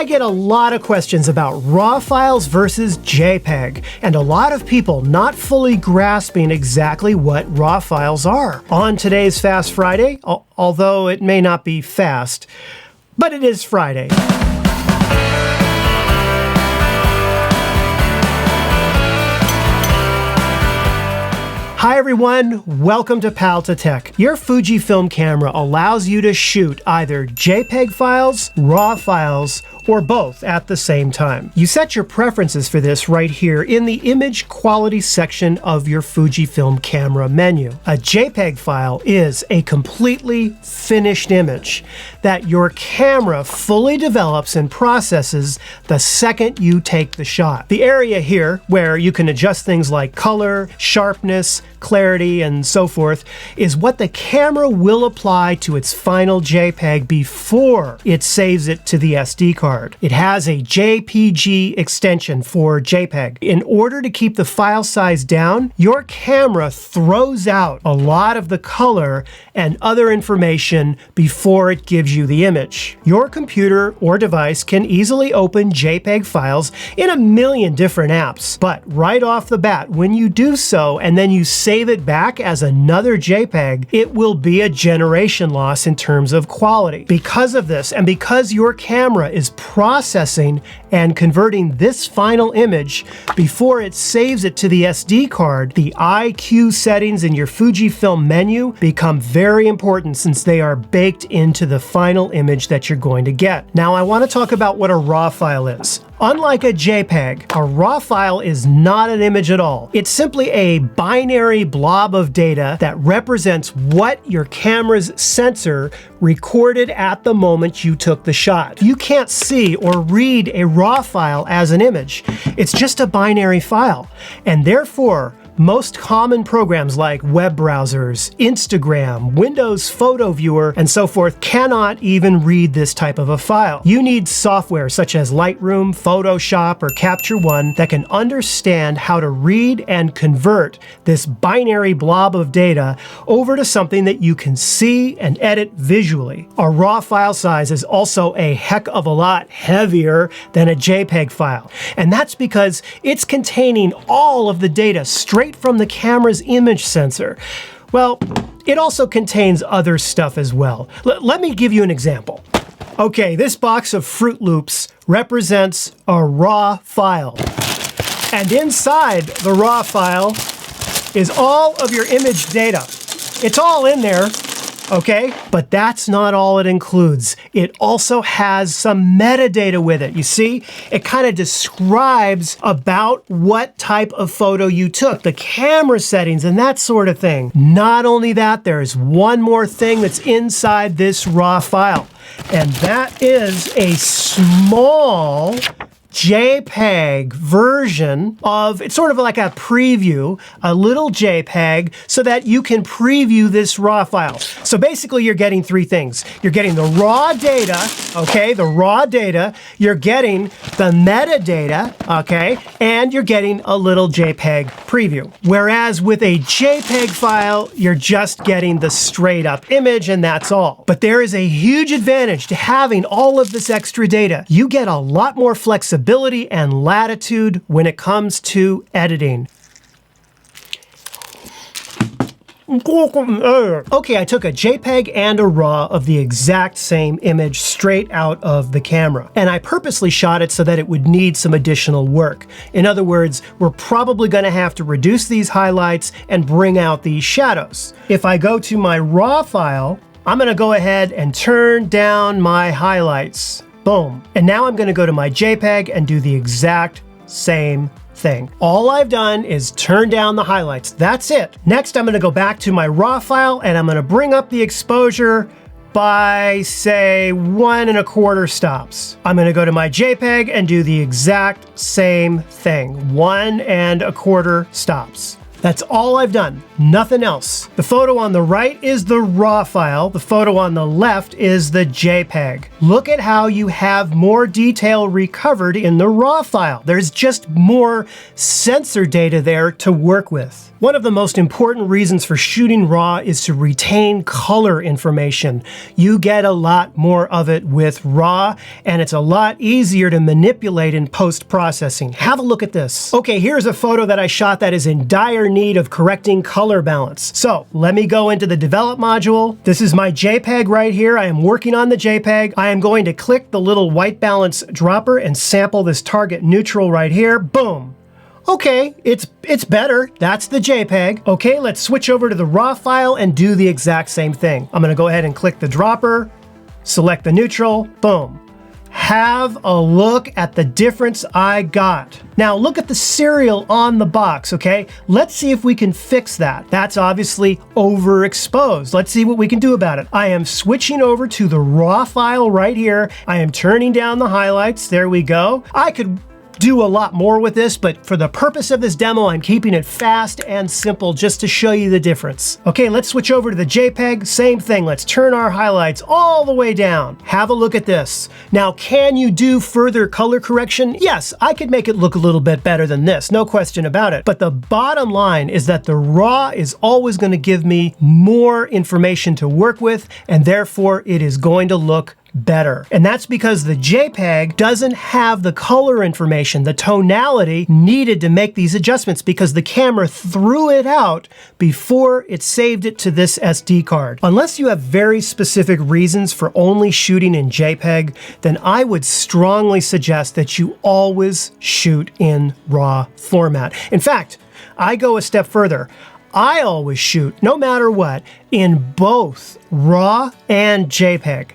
I get a lot of questions about RAW files versus JPEG, and a lot of people not fully grasping exactly what RAW files are. On today's Fast Friday, although it may not be fast, but it is Friday. Hi everyone, welcome to Pal to Tech. Your Fujifilm camera allows you to shoot either JPEG files, RAW files, or both at the same time. You set your preferences for this right here in the image quality section of your Fujifilm camera menu. A JPEG file is a completely finished image that your camera fully develops and processes the second you take the shot. The area here where you can adjust things like color, sharpness, clarity, and so forth is what the camera will apply to its final JPEG before it saves it to the SD card. It has a JPG extension for JPEG. In order to keep the file size down, your camera throws out a lot of the color and other information before it gives you the image. Your computer or device can easily open JPEG files in a million different apps, but right off the bat, when you do so and then you save it back as another JPEG, it will be a generation loss in terms of quality. Because of this, and because your camera is processing and converting this final image before it saves it to the SD card, the IQ settings in your Fujifilm menu become very important since they are baked into the final image that you're going to get. Now I want to talk about what a RAW file is. Unlike a JPEG, a RAW file is not an image at all. It's simply a binary blob of data that represents what your camera's sensor recorded at the moment you took the shot. You can't see or read a RAW file as an image. It's just a binary file, and therefore, most common programs like web browsers, Instagram, Windows Photo Viewer, and so forth cannot even read this type of a file. You need software such as Lightroom, Photoshop, or Capture One that can understand how to read and convert this binary blob of data over to something that you can see and edit visually. A RAW file size is also a heck of a lot heavier than a JPEG file, and that's because it's containing all of the data straight from the camera's image sensor. Well, it also contains other stuff as well. Let me give you an example. Okay, this box of Fruit Loops represents a RAW file. And inside the RAW file is all of your image data. It's all in there, okay? But that's not all it includes. It also has some metadata with it. You see, it kind of describes about what type of photo you took, the camera settings and that sort of thing. Not only that, there's one more thing that's inside this RAW file, and that is a small JPEG version of, it's sort of like a preview, a little JPEG, so that you can preview this RAW file. So basically you're getting three things. You're getting the raw data, okay, the raw data, you're getting the metadata, okay, and you're getting a little JPEG preview. Whereas with a JPEG file, you're just getting the straight up image and that's all. But there is a huge advantage to having all of this extra data. You get a lot more flexibility and latitude when it comes to editing. Okay, I took a JPEG and a RAW of the exact same image straight out of the camera, and I purposely shot it so that it would need some additional work. In other words, we're probably going to have to reduce these highlights and bring out these shadows. If I go to my RAW file, I'm going to go ahead and turn down my highlights. Boom. And now I'm going to go to my JPEG and do the exact same thing. All I've done is turn down the highlights. That's it. Next, I'm going to go back to my RAW file and I'm going to bring up the exposure by, say, 1 1/4 stops. I'm going to go to my JPEG and do the exact same thing. 1 1/4 stops. That's all I've done, nothing else. The photo on the right is the RAW file. The photo on the left is the JPEG. Look at how you have more detail recovered in the RAW file. There's just more sensor data there to work with. One of the most important reasons for shooting RAW is to retain color information. You get a lot more of it with RAW, and it's a lot easier to manipulate in post-processing. Have a look at this. Okay, here's a photo that I shot that is in dire need of correcting color balance. So let me go into the develop module. This is my JPEG right here. I am working on the JPEG. I am going to click the little white balance dropper and sample this target neutral right here. Boom. Okay, it's better. That's the JPEG. Okay, let's switch over to the RAW file and do the exact same thing. I'm gonna go ahead and click the dropper, select the neutral, boom. Have a look at the difference I got. Now look at the serial on the box, okay? Let's see if we can fix that. That's obviously overexposed. Let's see what we can do about it. I am switching over to the RAW file right here. I am turning down the highlights. There we go. I could do a lot more with this, but for the purpose of this demo, I'm keeping it fast and simple just to show you the difference. Okay, let's switch over to the JPEG. Same thing. Let's turn our highlights all the way down. Have a look at this. Now, can you do further color correction? Yes, I could make it look a little bit better than this, no question about it. But the bottom line is that the RAW is always going to give me more information to work with, and therefore it is going to look better. And that's because the JPEG doesn't have the color information, the tonality needed to make these adjustments, because the camera threw it out before it saved it to this SD card. Unless you have very specific reasons for only shooting in JPEG, then I would strongly suggest that you always shoot in RAW format. In fact, I go a step further. I always shoot, no matter what, in both RAW and JPEG.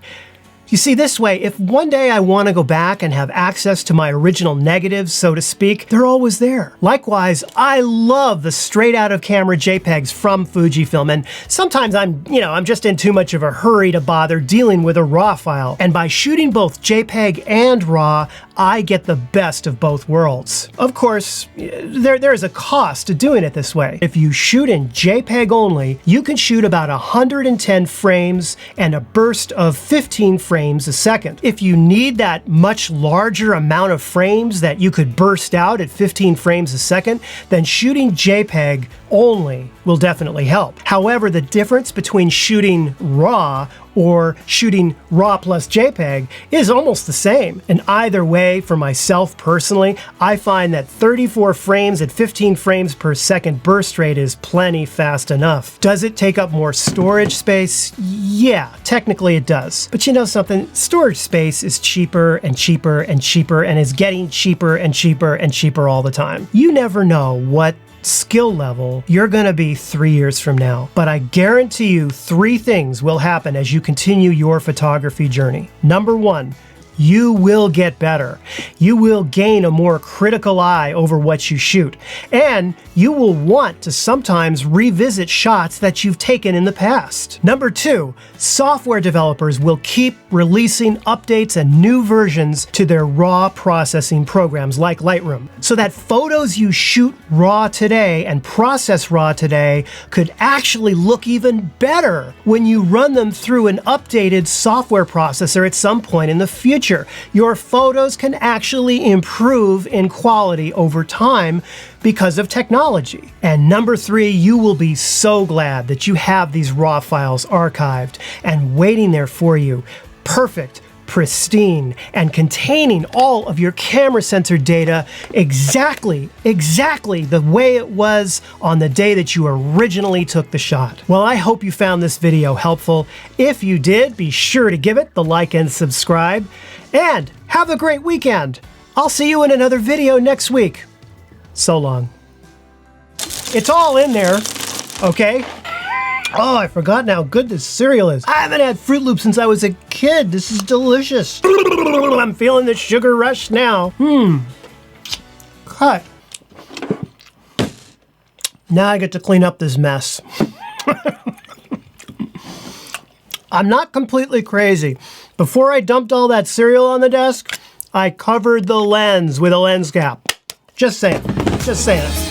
You see, this way, if one day I want to go back and have access to my original negatives, so to speak, they're always there. Likewise, I love the straight out of camera JPEGs from Fujifilm, and sometimes I'm just in too much of a hurry to bother dealing with a RAW file. And by shooting both JPEG and RAW, I get the best of both worlds. Of course, there's a cost to doing it this way. If you shoot in JPEG only, you can shoot about 110 frames and a burst of 15 frames a second. If you need that much larger amount of frames that you could burst out at 15 frames a second, then shooting JPEG only will definitely help. However, the difference between shooting RAW or shooting RAW plus JPEG is almost the same. And either way, for myself personally, I find that 34 frames at 15 frames per second burst rate is plenty fast enough. Does it take up more storage space? Yeah, technically it does. But you know something? Storage space is cheaper and cheaper and cheaper, and is getting cheaper and cheaper and cheaper all the time. You never know what skill level you're gonna be 3 years from now. But I guarantee you 3 things will happen as you continue your photography journey. Number 1, you will get better. You will gain a more critical eye over what you shoot. And you will want to sometimes revisit shots that you've taken in the past. Number 2, software developers will keep releasing updates and new versions to their RAW processing programs like Lightroom, so that photos you shoot RAW today and process RAW today could actually look even better when you run them through an updated software processor at some point in the future. Your photos can actually improve in quality over time because of technology. And number 3, you will be so glad that you have these RAW files archived and waiting there for you, perfect, pristine, and containing all of your camera sensor data exactly the way it was on the day that you originally took the shot. Well, I hope you found this video helpful. If you did, be sure to give it the like and subscribe, and have a great weekend. I'll see you in another video next week. So long. It's all in there, okay? Oh, I forgot how good this cereal is. I haven't had Fruit Loops since I was a kid. This is delicious. I'm feeling the sugar rush now. Cut. Now I get to clean up this mess. I'm not completely crazy. Before I dumped all that cereal on the desk, I covered the lens with a lens cap. Just saying. Just saying.